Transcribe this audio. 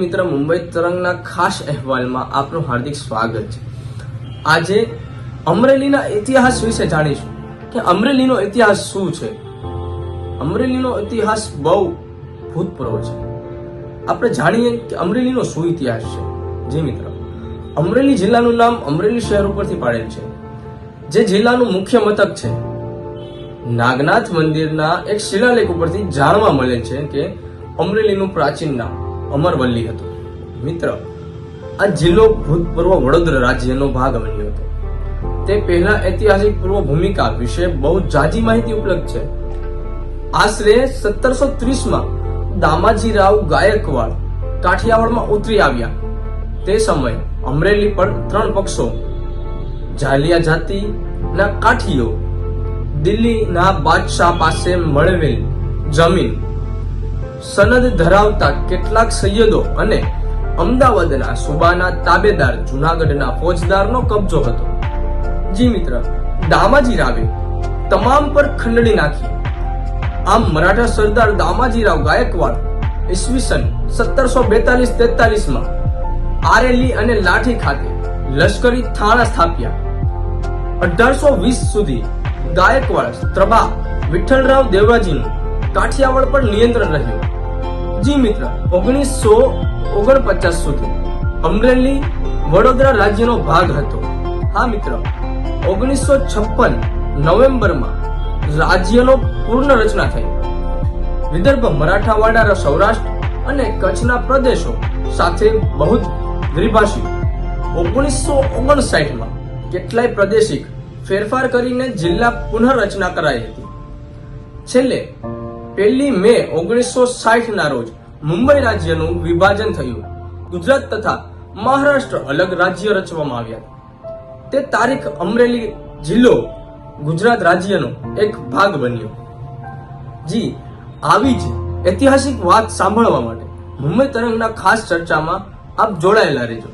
મિત્ર, મુંબઈ તરંગના ખાસ અહેવાલમાં આપનું હાર્દિક સ્વાગત છે। આજે અમરેલીના ઇતિહાસ વિશે જાણીશું કે અમરેલીનો ઇતિહાસ શું છે। અમરેલીનો ઇતિહાસ બહુ ભૂતપૂર્વ છે। આપણે જાણીએ કે અમરેલીનો શું ઇતિહાસ છે। જી મિત્ર, અમરેલી જિલ્લાનું નામ અમરેલી શહેર ઉપરથી પાડેલ છે, જે જિલ્લાનું મુખ્ય મથક છે। નાગનાથ મંદિરના એક શિલાલેખ ઉપરથી જાણવા મળે છે કે અમરેલીનું પ્રાચીન નામ અમરવલ્લી હતું। મિત્ર, આ જિલ્લો ભૂતપૂર્વ વડોદરા રાજ્યનો ભાગ બન્યો હતો। તે પહેલા ઐતિહાસિક પૂર્વ ભૂમિકા વિશે બહુ જાજી માહિતી ઉપલબ્ધ છે। આશરે 1730માં દામાજીરાવ ગાયકવાડ કાઠિયાવાડમાં ઉતરી આવ્યા। તે સમયે અમરેલી પર 3 પક્ષો ઝાલિયા જાતિના કાઠીઓ દિલ્હીના બાદશાહ પાસે મળેલ જમીન, સનદ ધરાવતા કેટલાક સૈયદો અને અમદાવાદના સુબાના તાબેદાર જૂનાગઢના ફોજદારનો કબજો હતો। જી મિત્ર, દામાજીરાવે તમામ પર ખંડણી નાખી। આમ મરાઠા સરદાર દામાજીરાવ ગાયકવાડ ઈસવીસન 1742-43માં આરેલી અને લાઠી ખાતે લશ્કરી થાણા સ્થાપ્યા। 1820 સુધી ગાયકવાડ ત્રબા વિઠ્ઠલરાવ દેવરાજીનું કાઠિયાવાડ પર નિયંત્રણ રહ્યું। જી મિત્ર, 1949 સુધી અમરેલી વડોદરા રાજ્યનો ભાગ હતો। હા મિત્ર, 1956 નવેમ્બરમાં રાજ્યનો પૂર્ણ રચના થઈ। વિદર્ભ, મરાઠાવાડા, સૌરાષ્ટ્ર અને કચ્છના પ્રદેશો સાથે બહુ દ્વિભાષી। 1959માં કેટલાય પ્રાદેશિક ફેરફાર કરીને જિલ્લા પુનઃરચના કરાઈ હતી। છેલ્લે 1 મે 1960 ના રોજ મુંબઈ રાજ્યનું વિભાજન થયું। ગુજરાત તથા મહારાષ્ટ્ર અલગ રાજ્ય રચવામાં આવ્યા। તે તારીખ અમરેલી જિલ્લો ગુજરાત રાજ્યનો એક ભાગ બન્યો। જી, આવી જ ઐતિહાસિક વાત સાંભળવા માટે મુંબઈ તરંગના ખાસ ચર્ચામાં આપ જોડાયેલા રહેજો।